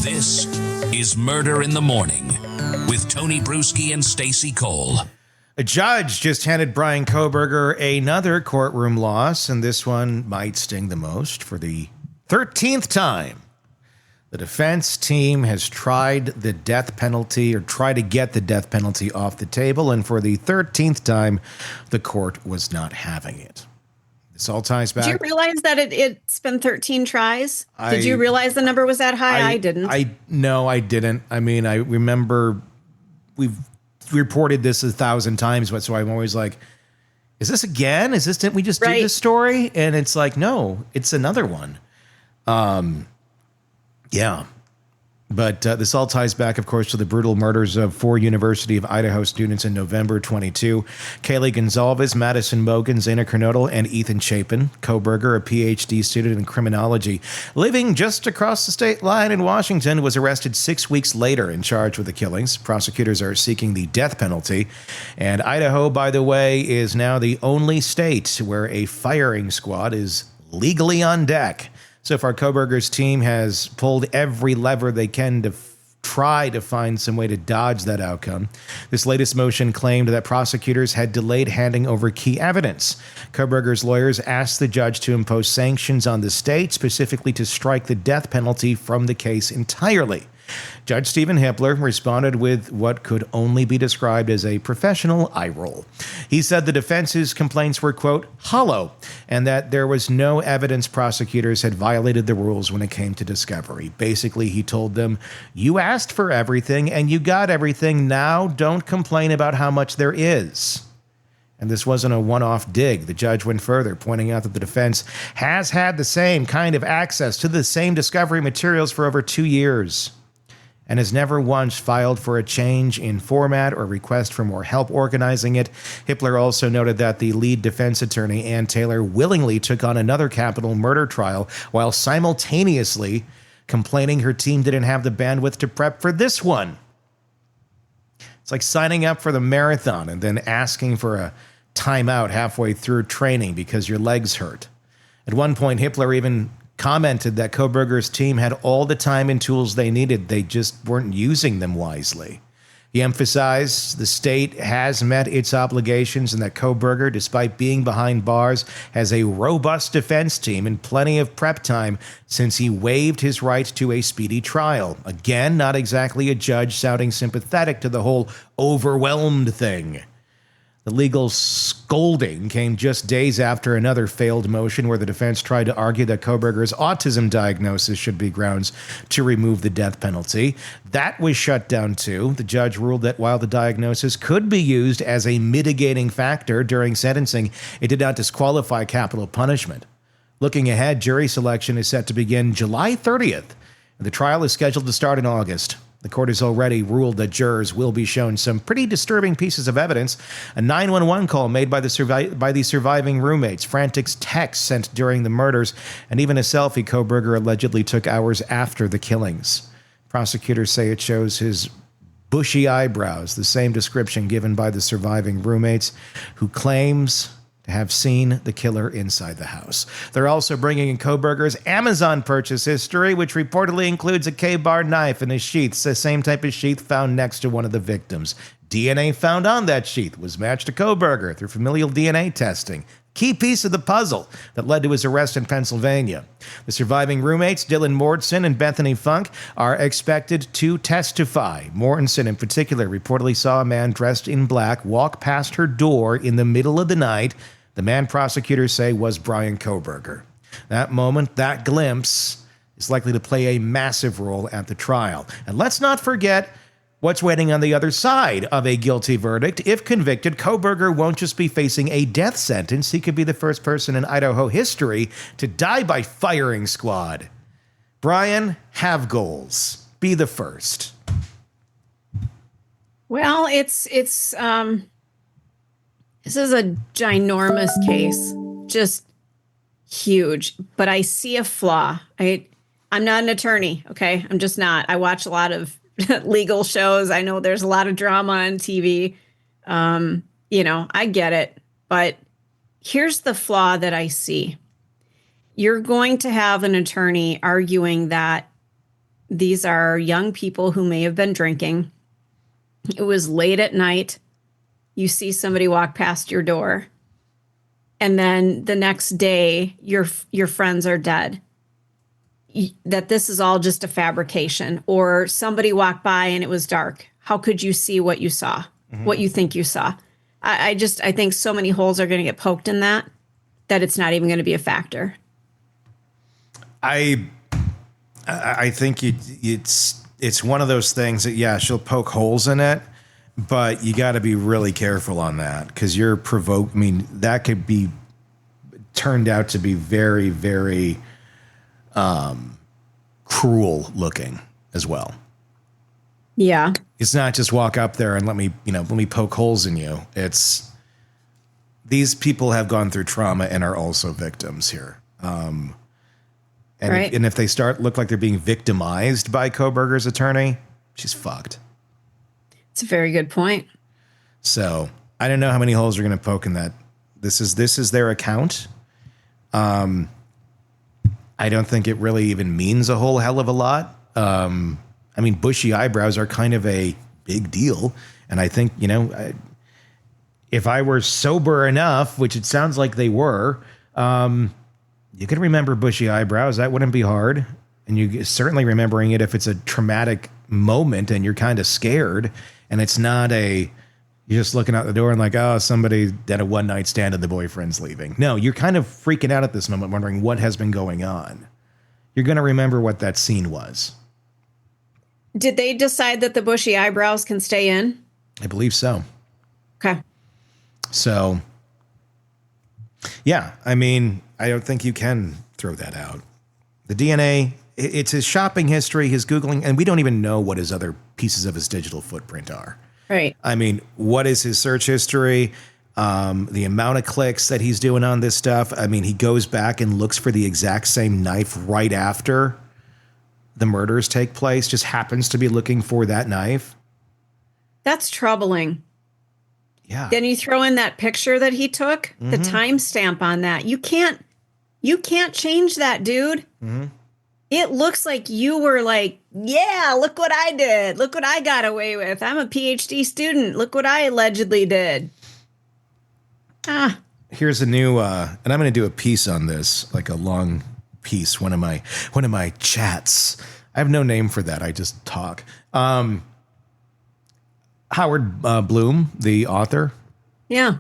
This is Murder in the Morning with Tony Bruschi and Stacey Cole. A judge just handed Bryan Kohberger another courtroom loss, and this one might sting the most. For the 13th time, the defense team has tried the death penalty, or tried to get the death penalty off the table, and for the 13th time, the court was not having it. This all ties back. Did you realize that it's been 13 tries? Did you realize the number was that high? I didn't. No, I didn't. I mean, I remember we've reported this 1,000 times, but so I'm always like, is this again? Didn't we just do this story? And it's like, no, it's another one. Yeah. But this all ties back, of course, to the brutal murders of 4 University of Idaho students in November 22. Kaylee Gonzalez, Madison Mogan, Zaina Kernodle, and Ethan Chapin. Kohberger, a PhD student in criminology, living just across the state line in Washington, was arrested 6 weeks later and charged with the killings. Prosecutors are seeking the death penalty. And Idaho, by the way, is now the only state where a firing squad is legally on deck. So far, Kohberger's team has pulled every lever they can to try to find some way to dodge that outcome. This latest motion claimed that prosecutors had delayed handing over key evidence. Kohberger's lawyers asked the judge to impose sanctions on the state, specifically to strike the death penalty from the case entirely. Judge Stephen Hippler responded with what could only be described as a professional eye roll. He said the defense's complaints were, quote, hollow, and that there was no evidence prosecutors had violated the rules when it came to discovery. Basically, he told them, you asked for everything and you got everything. Now don't complain about how much there is. And this wasn't a one-off dig. The judge went further, pointing out that the defense has had the same kind of access to the same discovery materials for over 2 years. And has never once filed for a change in format or request for more help organizing it. Hippler also noted that the lead defense attorney, Ann Taylor, willingly took on another capital murder trial while simultaneously complaining her team didn't have the bandwidth to prep for this one. It's like signing up for the marathon and then asking for a timeout halfway through training because your legs hurt. At one point, Hippler even commented that Kohberger's team had all the time and tools they needed. They just weren't using them wisely. He emphasized the state has met its obligations and that Kohberger, despite being behind bars, has a robust defense team and plenty of prep time since he waived his right to a speedy trial. Again, not exactly a judge sounding sympathetic to the whole overwhelmed thing. The legal scolding came just days after another failed motion where the defense tried to argue that Kohberger's autism diagnosis should be grounds to remove the death penalty. That was shut down too. The judge ruled that while the diagnosis could be used as a mitigating factor during sentencing, it did not disqualify capital punishment. Looking ahead, jury selection is set to begin July 30th, and the trial is scheduled to start in August. The court has already ruled that jurors will be shown some pretty disturbing pieces of evidence. A 911 call made by the surviving roommates, frantic texts sent during the murders, and even a selfie Kohberger allegedly took hours after the killings. Prosecutors say it shows his bushy eyebrows, the same description given by the surviving roommates, who claims to have seen the killer inside the house. They're also bringing in Kohberger's Amazon purchase history, which reportedly includes a K-bar knife and a sheath, the same type of sheath found next to one of the victims. DNA found on that sheath was matched to Kohberger through familial DNA testing. Key piece of the puzzle that led to his arrest in Pennsylvania. The surviving roommates, Dylan Mortensen and Bethany Funk, are expected to testify. Mortensen, in particular, reportedly saw a man dressed in black walk past her door in the middle of the night. The man prosecutors say was Bryan Kohberger. That moment, that glimpse, is likely to play a massive role at the trial. And let's not forget what's waiting on the other side of a guilty verdict. If convicted, Kohberger won't just be facing a death sentence. He could be the first person in Idaho history to die by firing squad. Bryan, have goals. Be the first. Well, this is a ginormous case, just huge. But I see a flaw. I'm not an attorney, okay? I'm just not. I watch a lot of legal shows. I know there's a lot of drama on TV. I get it. But here's the flaw that I see. You're going to have an attorney arguing that These are young people who may have been drinking. It was late at night. You see somebody walk past your door, and then the next day, your friends are dead. That this is all just a fabrication, or somebody walked by and it was dark. How could you see what you saw, what you think you saw? I think so many holes are going to get poked in that it's not even going to be a factor. I think it's one of those things that, yeah, she'll poke holes in it, but you got to be really careful on that, because you're provoked. I mean, that could be turned out to be very, very cruel looking as well. Yeah. It's not just walk up there and let me poke holes in you. It's these people have gone through trauma and are also victims here. And if they look like they're being victimized by Kohberger's attorney, she's fucked. It's a very good point. So I don't know how many holes are going to poke in that. This is their account. I don't think it really even means a whole hell of a lot. I mean, bushy eyebrows are kind of a big deal. And I think, if I were sober enough, which it sounds like they were, you could remember bushy eyebrows. That wouldn't be hard. And you certainly remembering it if it's a traumatic moment and you're kind of scared and it's not you're just looking out the door and like, oh, somebody had a one night stand and the boyfriend's leaving. No, you're kind of freaking out at this moment, wondering what has been going on. You're going to remember what that scene was. Did they decide that the bushy eyebrows can stay in? I believe so. Okay. So, yeah, I mean, I don't think you can throw that out. The DNA, it's his shopping history, his Googling, and we don't even know what his other pieces of his digital footprint are. Right. I mean, what is his search history? The amount of clicks that he's doing on this stuff. I mean, he goes back and looks for the exact same knife right after the murders take place, just happens to be looking for that knife. That's troubling. Yeah. Then you throw in that picture that he took, the timestamp on that. You can't change that, dude. Mm-hmm. It looks like you were like, yeah, look what I did. Look what I got away with. I'm a PhD student. Look what I allegedly did. Here's a new, and I'm going to do a piece on this, like a long piece. One of my chats. I have no name for that. I just talk. Howard Bloom, the author. Yeah.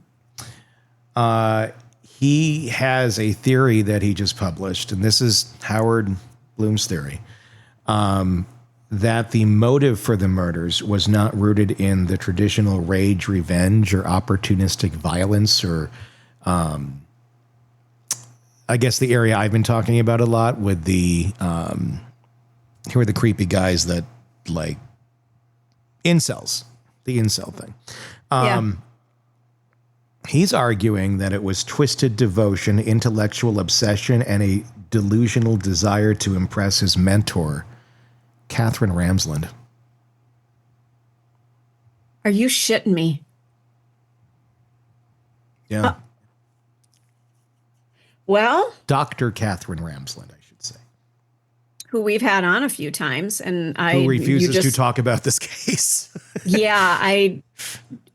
He has a theory that he just published, and this is Howard Bloom's theory, that the motive for the murders was not rooted in the traditional rage, revenge, or opportunistic violence, or I guess the area I've been talking about a lot with the who are the creepy guys that like incels, the incel thing. He's arguing that it was twisted devotion, intellectual obsession, and a delusional desire to impress his mentor, Catherine Ramsland. Are you shitting me? Yeah. Well, Dr. Catherine Ramsland, I should say. Who we've had on a few times, and who refuses to talk about this case. Yeah,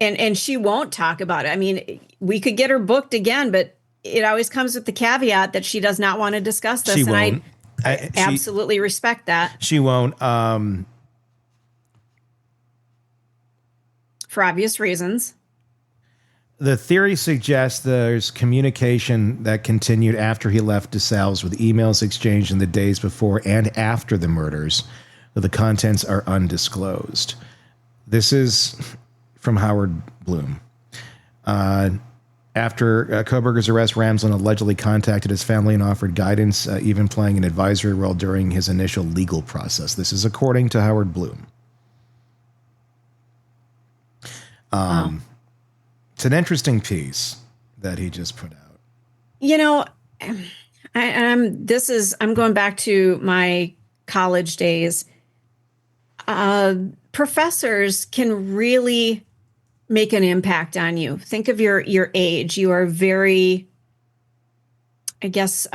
and she won't talk about it. I mean, we could get her booked again, but it always comes with the caveat that she does not want to discuss this. She won't. I absolutely respect that. She won't. For obvious reasons. The theory suggests there's communication that continued after he left DeSalle's, with emails exchanged in the days before and after the murders, though the contents are undisclosed. This is from Howard Bloom. After Kohberger's arrest, Ramsland allegedly contacted his family and offered guidance, even playing an advisory role during his initial legal process. This is according to Howard Bloom. It's an interesting piece that he just put out. You know, I'm going back to my college days. Professors can really make an impact on you. Think of your age. You are very, I guess,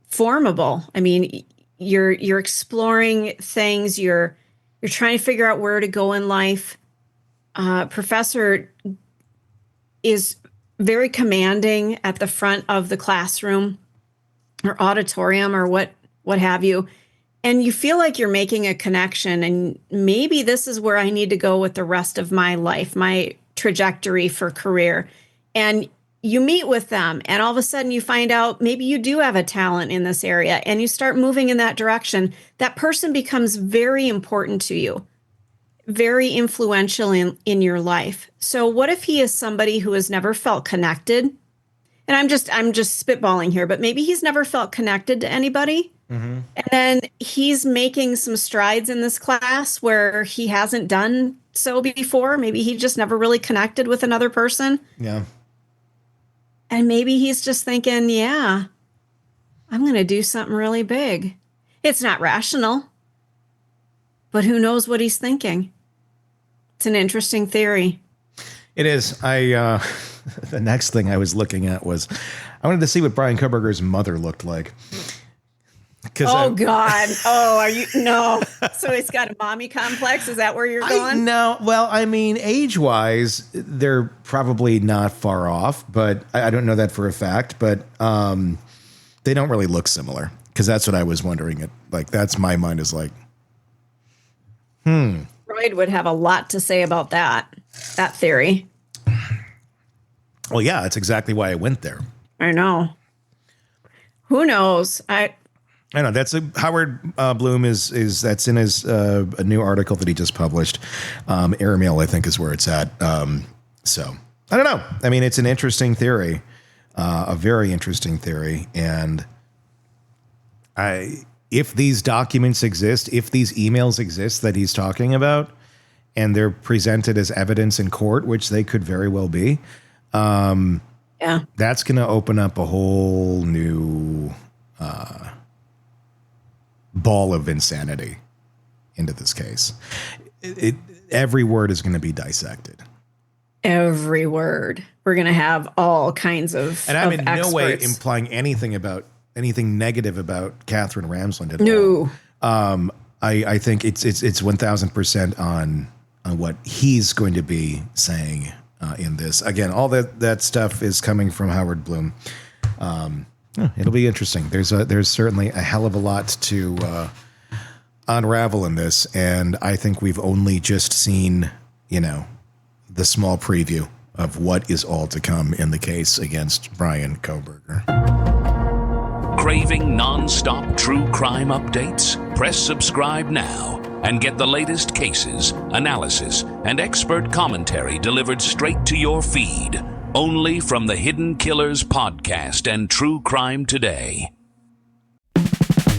formable. I mean, you're exploring things. You're trying to figure out where to go in life. Professor is very commanding at the front of the classroom or auditorium or what have you. And you feel like you're making a connection, and maybe this is where I need to go with the rest of my life, my trajectory for career. And you meet with them, and all of a sudden you find out maybe you do have a talent in this area, and you start moving in that direction. That person becomes very important to you, very influential in your life. So what if he is somebody who has never felt connected? And I'm just spitballing here, but maybe he's never felt connected to anybody. Mm-hmm. And then he's making some strides in this class where he hasn't done so before. Maybe he just never really connected with another person. Yeah. And maybe he's just thinking, yeah, I'm going to do something really big. It's not rational, but who knows what he's thinking? It's an interesting theory. It is. The next thing I was looking at was I wanted to see what Bryan Kohberger's mother looked like. God. Oh, are you? No. So he's got a mommy complex. Is that where you're going? No. Well, I mean, age-wise, they're probably not far off, but I don't know that for a fact. But they don't really look similar, because that's what I was wondering. That's my mind is like, Freud would have a lot to say about that theory. Well, yeah, that's exactly why I went there. I know. Who knows? I know that's Howard Bloom is that's in his a new article that he just published. Airmail, I think, is where it's at. So I don't know. I mean, it's an interesting theory, a very interesting theory, and if these documents exist, if these emails exist that he's talking about, and they're presented as evidence in court, which they could very well be, that's going to open up a whole new ball of insanity into this case. Every word is going to be dissected. Every word. We're going to have all kinds of And I'm in experts. no way implying anything negative about Catherine Ramsland at all. No. I think it's 1,000% on what he's going to be saying in this. Again, all that stuff is coming from Howard Bloom. It'll be interesting. There's certainly a hell of a lot to unravel in this, and I think we've only just seen, the small preview of what is all to come in the case against Bryan Kohberger. Craving non-stop true crime updates? Press subscribe now and get the latest cases, analysis, and expert commentary delivered straight to your feed. Only from the Hidden Killers podcast and True Crime Today.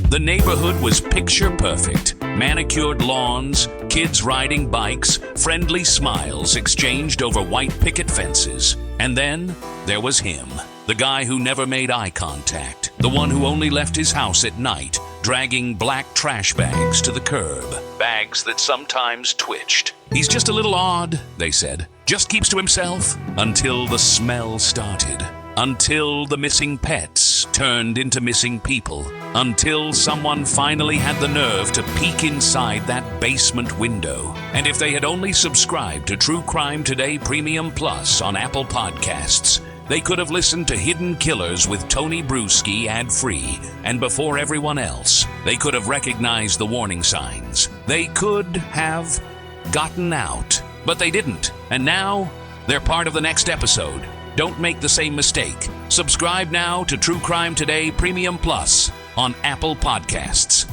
The neighborhood was picture perfect. Manicured lawns, kids riding bikes, friendly smiles exchanged over white picket fences. And then there was him, the guy who never made eye contact, the one who only left his house at night, dragging black trash bags to the curb. Bags that sometimes twitched. He's just a little odd, they said. Just keeps to himself until the smell started. Until the missing pets turned into missing people. Until someone finally had the nerve to peek inside that basement window. And if they had only subscribed to True Crime Today Premium Plus on Apple Podcasts, they could have listened to Hidden Killers with Tony Bruschi ad-free. And before everyone else, they could have recognized the warning signs. They could have gotten out. But they didn't. And now, they're part of the next episode. Don't make the same mistake. Subscribe now to True Crime Today Premium Plus on Apple Podcasts.